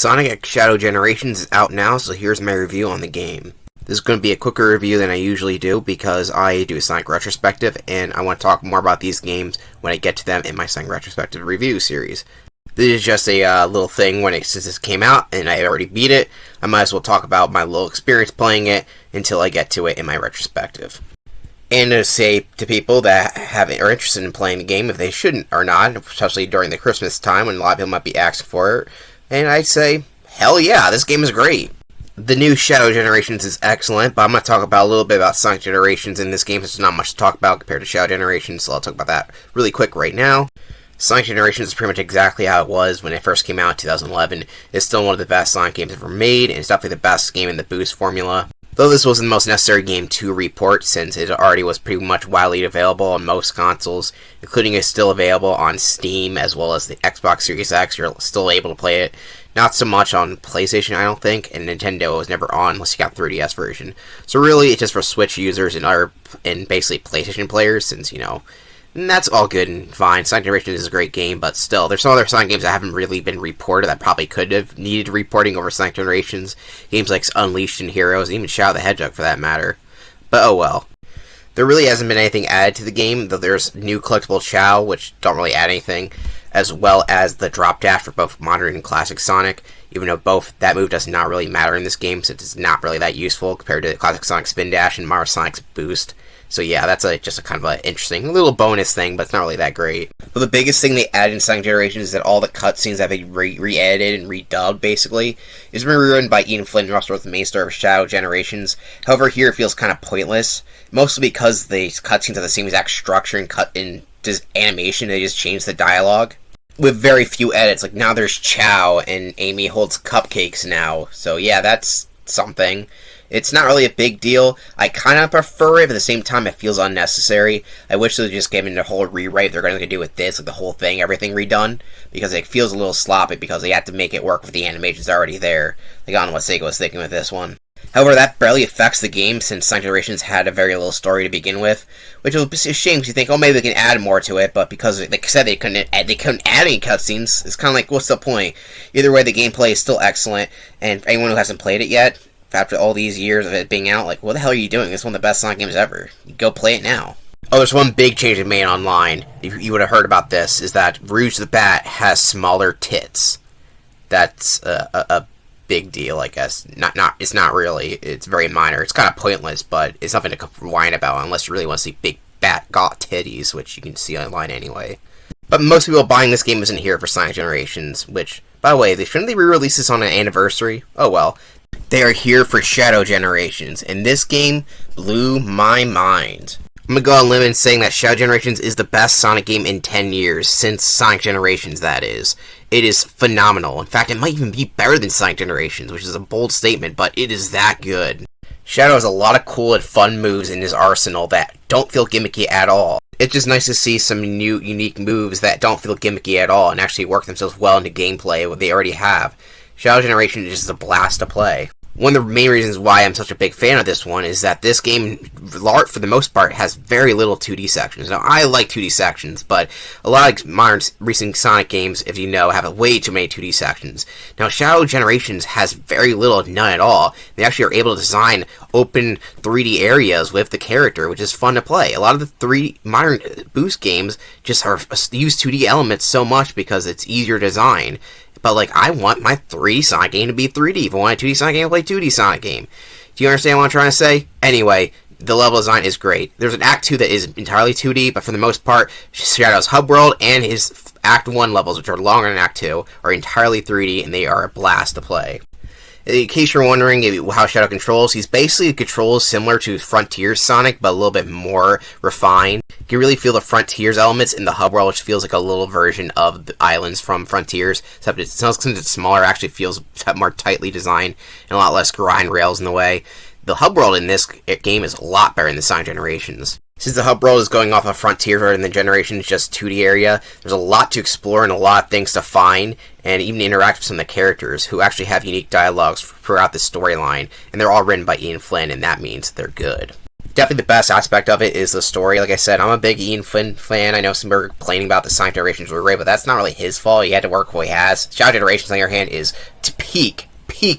Sonic X Shadow Generations is out now, so here's my review on the game. This is going to be a quicker review than I usually do because I do a Sonic retrospective, and I want to talk more about these games when I get to them in my Sonic retrospective review series. This is just a little thing since this came out and I already beat it. I might as well talk about my little experience playing it until I get to it in my retrospective. And to say to people that are interested in playing the game if they shouldn't or not, especially during the Christmas time when a lot of people might be asking for it, and I'd say, hell yeah, this game is great. The new Shadow Generations is excellent, but I'm going to talk about a little bit about Sonic Generations in this game. There's not much to talk about compared to Shadow Generations, so I'll talk about that really quick right now. Sonic Generations is pretty much exactly how it was when it first came out in 2011. It's still one of the best Sonic games ever made, and it's definitely the best game in the Boost formula. Though this wasn't the most necessary game to report, since it already was pretty much widely available on most consoles, including it's still available on Steam, as well as the Xbox Series X, you're still able to play it. Not so much on PlayStation, I don't think, and Nintendo was never on unless you got the 3DS version. So really, it's just for Switch users and basically PlayStation players, since, and that's all good and fine. Sonic Generations is a great game, but still, there's some other Sonic games that haven't really been reported that probably could have needed reporting over Sonic Generations. Games like Unleashed and Heroes, and even Shadow the Hedgehog for that matter. But oh well. There really hasn't been anything added to the game, though there's new collectible Chao, which don't really add anything, as well as the drop dash for both modern and classic Sonic, even though that move does not really matter in this game, since it's not really that useful compared to the classic Sonic Spin Dash and Mario Sonic's Boost. So yeah, that's just a kind of an interesting little bonus thing, but it's not really that great. But the biggest thing they added in Sonic Generations is that all the cutscenes have been re-edited and redubbed, basically. It's been rewritten by Ian Flynn and Russell, the main star of Shadow Generations. However, here it feels kind of pointless, mostly because the cutscenes have the same exact structure and cut in just animation. They just changed the dialogue with very few edits. Like now there's Chao and Amy holds cupcakes now. So yeah, that's something. It's not really a big deal. I kind of prefer it, but at the same time, it feels unnecessary. I wish they would just give me the whole rewrite they're going to do with this, like the whole thing, everything redone, because it feels a little sloppy because they had to make it work with the animations already there. Like, I don't know what Sega was thinking with this one. However, that barely affects the game since Sonic Generations had a very little story to begin with, which is a shame because you think, oh, maybe they can add more to it, but because they said they couldn't add any cutscenes, it's kind of like, what's the point? Either way, the gameplay is still excellent, and anyone who hasn't played it yet, after all these years of it being out, like, what the hell are you doing? It's one of the best Sonic games ever. You go play it now. Oh, there's one big change they made online. You would have heard about this, is that Rouge the Bat has smaller tits. That's a big deal, I guess. It's not really. It's very minor. It's kind of pointless, but it's nothing to whine about unless you really want to see big bat got titties, which you can see online anyway. But most people buying this game isn't here for Sonic Generations, which, by the way, shouldn't they re-release this on an anniversary? Oh well. They are here for Shadow Generations, and this game blew my mind. I'm gonna go on a limb in saying that Shadow Generations is the best Sonic game in 10 years, since Sonic Generations, that is. It is phenomenal. In fact, it might even be better than Sonic Generations, which is a bold statement, but it is that good. Shadow has a lot of cool and fun moves in his arsenal that don't feel gimmicky at all. It's just nice to see some new, unique moves that don't feel gimmicky at all and actually work themselves well into gameplay, what they already have. Shadow Generation is just a blast to play. One of the main reasons why I'm such a big fan of this one is that this game, for the most part, has very little 2D sections. Now, I like 2D sections, but a lot of modern, recent Sonic games, if you know, have way too many 2D sections. Now, Shadow Generations has very little, none at all. They actually are able to design open 3D areas with the character, which is fun to play. A lot of the modern Boost games just use 2D elements so much because it's easier to design. But, like, I want my 3D Sonic game to be 3D. If I want a 2D Sonic game, I'll play 2D Sonic game. Do you understand what I'm trying to say? Anyway, the level design is great. There's an Act 2 that is entirely 2D, but for the most part, Shadow's Hub World and his Act 1 levels, which are longer than Act 2, are entirely 3D, and they are a blast to play. In case you're wondering how Shadow controls, he's basically controls similar to Frontiers Sonic, but a little bit more refined. You can really feel the Frontiers elements in the Hub World, which feels like a little version of the islands from Frontiers, except since it's smaller, it actually feels more tightly designed and a lot less grind rails in the way. The Hub World in this game is a lot better than Sonic Generations. Since the Hub World is going off of Frontiers rather than Generations, just 2D area, there's a lot to explore and a lot of things to find, and even interact with some of the characters, who actually have unique dialogues throughout the storyline, and they're all written by Ian Flynn, and that means they're good. Definitely the best aspect of it is the story. Like I said, I'm a big Ian Flynn fan. I know some are complaining about the Sonic Generations Blu-ray, but that's not really his fault. He had to work what he has. Shadow Generations, on the other hand, is to peak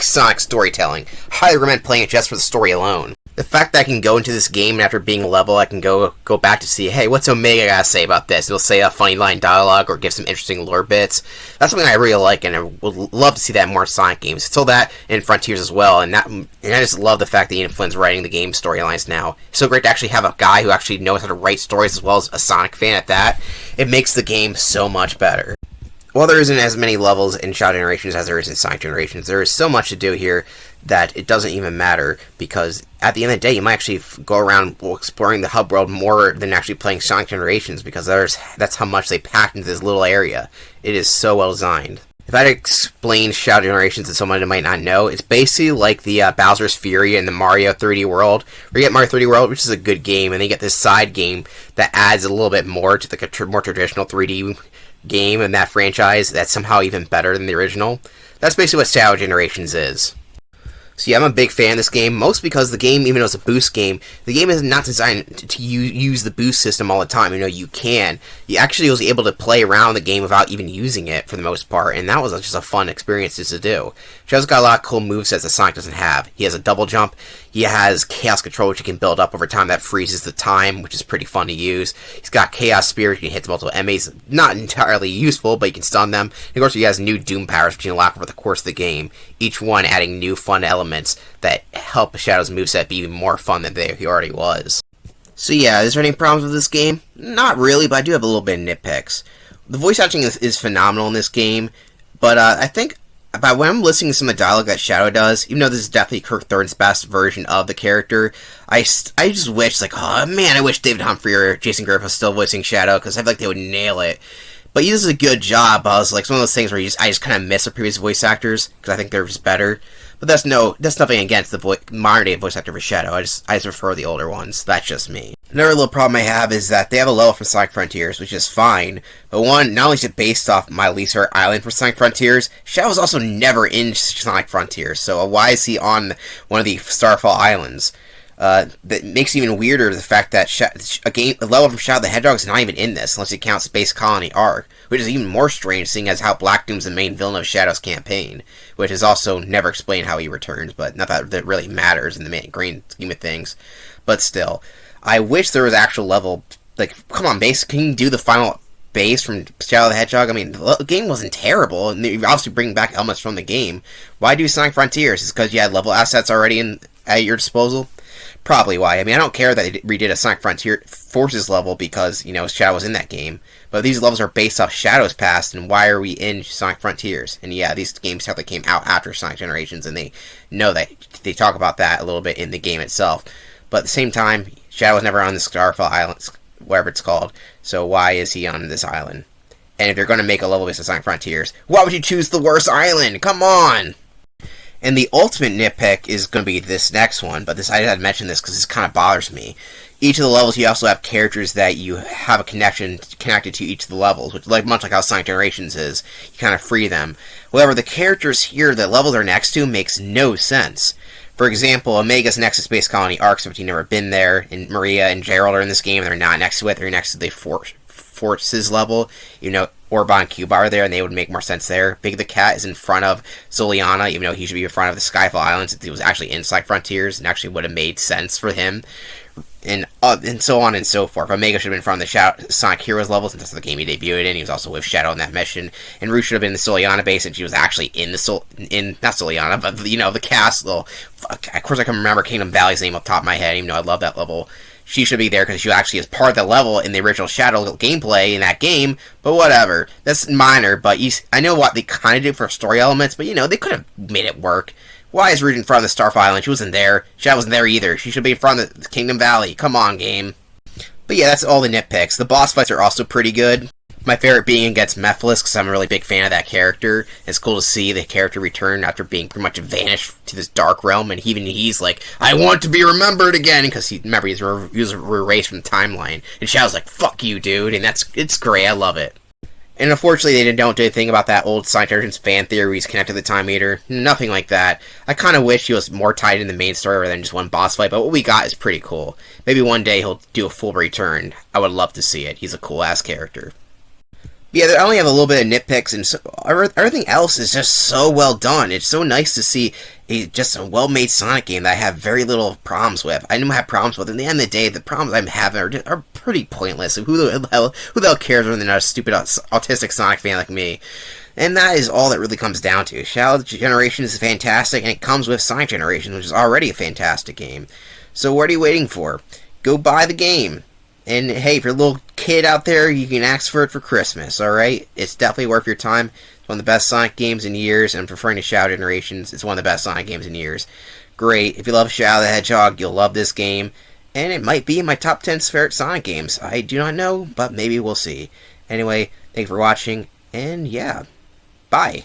Sonic storytelling. Highly recommend playing it just for the story alone. The fact that I can go into this game and after being a level, I can go back to see, hey, what's Omega gotta say about this? It'll say a funny line dialogue or give some interesting lore bits. That's something I really like, and I would love to see that in more Sonic games. It's still that in Frontiers as well, and I just love the fact that Ian Flynn's writing the game storylines now. It's so great to actually have a guy who actually knows how to write stories as well as a Sonic fan at that. It makes the game so much better. While there isn't as many levels in Shadow Generations as there is in Sonic Generations, there is so much to do here that it doesn't even matter, because at the end of the day, you might actually go around exploring the hub world more than actually playing Sonic Generations, because that's how much they packed into this little area. It is so well designed. If I had to explain Shadow Generations to someone who might not know, it's basically like the Bowser's Fury in the Mario 3D World, where you get Mario 3D World, which is a good game, and then you get this side game that adds a little bit more to the more traditional 3D game in that franchise that's somehow even better than the original. That's basically what Shadow Generations is. So yeah, I'm a big fan of this game, mostly because the game, even though it's a boost game, the game is not designed to use the boost system all the time. You know, you can. You actually was able to play around the game without even using it for the most part, and that was just a fun experience just to do. Shadow's got a lot of cool movesets that Sonic doesn't have. He has a double jump. He has Chaos Control, which he can build up over time that freezes the time, which is pretty fun to use. He's got Chaos Spear, he can hit multiple enemies. Not entirely useful, but you can stun them. And of course, he has new Doom powers, which you can unlock over the course of the game, each one adding new fun elements that help Shadow's moveset be even more fun than he already was. So yeah, is there any problems with this game? Not really, but I do have a little bit of nitpicks. The voice acting is phenomenal in this game, but I think about when I'm listening to some of the dialogue that Shadow does, even though this is definitely Kirk Thorne's best version of the character, I just wish, like, oh man, I wish David Humphrey or Jason Griff was still voicing Shadow, because I feel like they would nail it. But he does a good job. I was like, it's one of those things where I just kind of miss the previous voice actors, because I think they're just better. But that's nothing against the modern day voice actor for Shadow. I just prefer the older ones. That's just me. Another little problem I have is that they have a level from Sonic Frontiers, which is fine. But one, not only is it based off my least favorite island from Sonic Frontiers, Shadow's also never in Sonic Frontiers. So why is he on one of the Starfall Islands? That makes it even weirder the fact that a level from Shadow the Hedgehog is not even in this, unless it counts Space Colony Arc, which is even more strange, seeing as how Black Doom's the main villain of Shadow's campaign, which is also never explained how he returns, but not that really matters in the main grand scheme of things. But still, I wish there was an actual level, like, come on, base, can you do the final base from Shadow the Hedgehog? I mean, the game wasn't terrible, and you're obviously bringing back elements from the game. Why do Sonic Frontiers? Is it because you had level assets already at your disposal? Probably why. I mean, I don't care that they redid a Sonic Frontier Forces level because, you know, Shadow was in that game. But these levels are based off Shadow's past, and why are we in Sonic Frontiers? And yeah, these games definitely came out after Sonic Generations, and they know that they talk about that a little bit in the game itself. But at the same time, Shadow was never on the Starfall Island, whatever it's called. So why is he on this island? And if you're going to make a level based on Sonic Frontiers, why would you choose the worst island? Come on! And the ultimate nitpick is going to be this next one, but I had to mention this because this kind of bothers me. Each of the levels, you also have characters that you have a connected to each of the levels, which, like much like how Sonic Generations is, you kind of free them. However, the characters here that levels are next to makes no sense. For example, Omega's next to Space Colony Arcs, but you've never been there, and Maria and Gerald are in this game, and they're not next to it, they're next to the Forces level. You know, Orban and Cuba are there, and they would make more sense there. Big the Cat is in front of Soliana, even though he should be in front of the Skyfall Islands. He was actually in Sonic Frontiers, and actually would have made sense for him. And so on and so forth. Omega should have been in front of the Sonic Heroes levels, since that's the game he debuted in. He was also with Shadow in that mission. And Rouge should have been in the Soliana base, and she was actually in the not Soliana, but, you know, the castle. Of course, I can remember Kingdom Valley's name off the top of my head, even though I love that level. She should be there because she actually is part of the level in the original Shadow gameplay in that game, but whatever. That's minor, but I know what they kind of did for story elements, but, you know, they could have made it work. Why is Rouge in front of the Starfall Island? She wasn't there. Shadow wasn't there either. She should be in front of the Kingdom Valley. Come on, game. But yeah, that's all the nitpicks. The boss fights are also pretty good. My favorite being against Mephiles, because I'm a really big fan of that character. It's cool to see the character return after being pretty much vanished to this dark realm, and he's like, I want to be remembered again, because he was erased from the timeline. And Shadow's like, fuck you, dude, and it's great, I love it. And unfortunately, they don't do anything about that old Sonic Generations fan theory where he's connected to the Time Eater. Nothing like that. I kind of wish he was more tied in the main story rather than just one boss fight, but what we got is pretty cool. Maybe one day he'll do a full return. I would love to see it. He's a cool-ass character. Yeah, I only have a little bit of nitpicks, and everything else is just so well done. It's so nice to see just a well-made Sonic game that I have very little problems with. I didn't have problems with. In the end of the day, the problems I'm having are pretty pointless. Who the hell cares when they're not a stupid autistic Sonic fan like me? And that is all that really comes down to. Shadow Generations is fantastic, and it comes with Sonic Generations, which is already a fantastic game. So what are you waiting for? Go buy the game. And hey, if you're a little kid out there, you can ask for it for Christmas, alright? It's definitely worth your time. It's one of the best Sonic games in years, and I'm preferring to Shadow Generations. It's one of the best Sonic games in years. Great. If you love Shadow the Hedgehog, you'll love this game. And it might be in my top 10 favorite Sonic games. I do not know, but maybe we'll see. Anyway, thanks for watching, and yeah, bye.